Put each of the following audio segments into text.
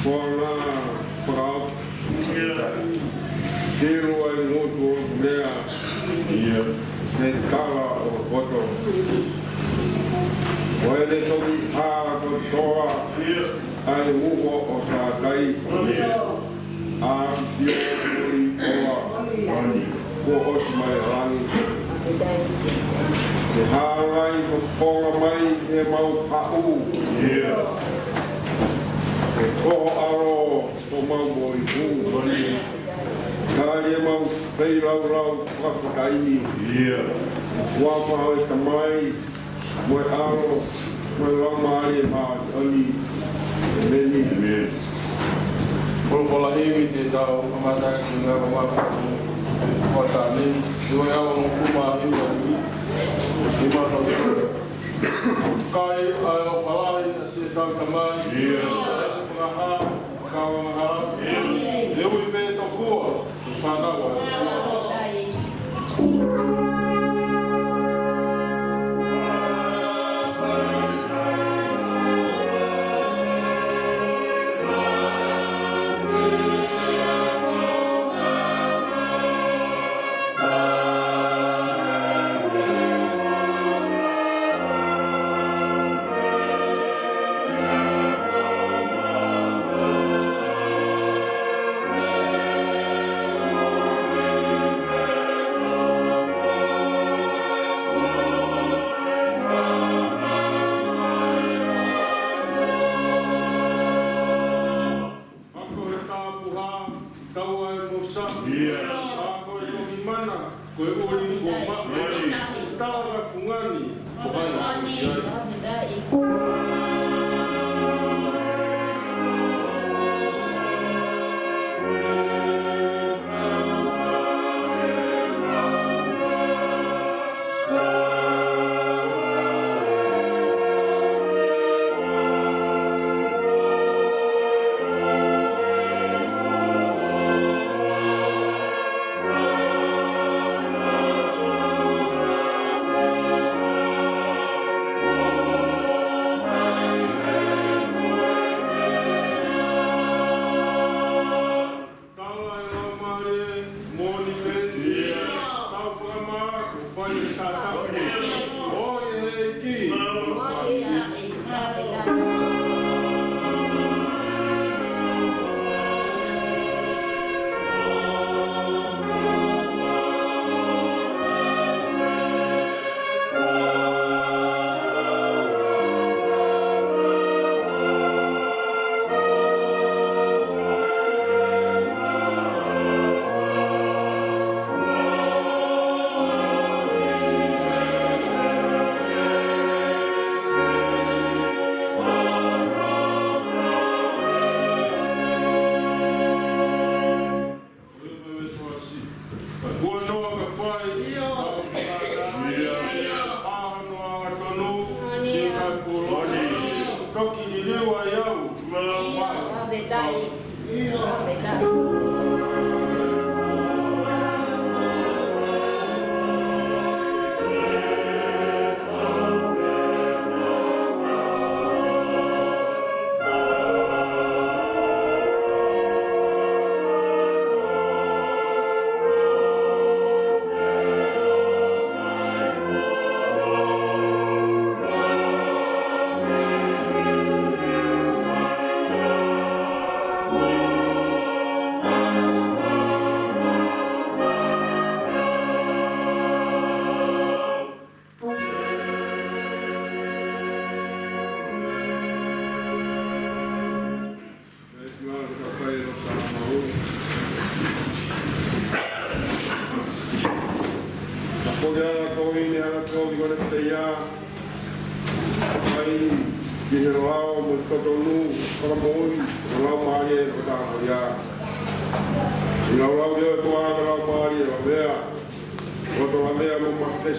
Kona Prau Kiro ai motu o mea ne kala o koto. Oe le toki a kotoa ai uho o sa kai a sio i oa ko hoti mai rangi. Te hāngai ko konga mai e mau pa'u. Ke koho aro ko mau moi hū. Kāre mau whei rau whakakaini. Wāpahau e ka mai, moe aro, moe rau maari e maa ani. Meni. Kola hewi te tau kamataki ki ngā wakaku. Kota ni, te wai awa mo kuma hiwa ni. Te mata kai ai o palai na se tau kamai. Whakaha, kawa ngahara. Te ui me to kua, whanawa.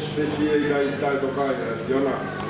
Specie dai tokai, Jona.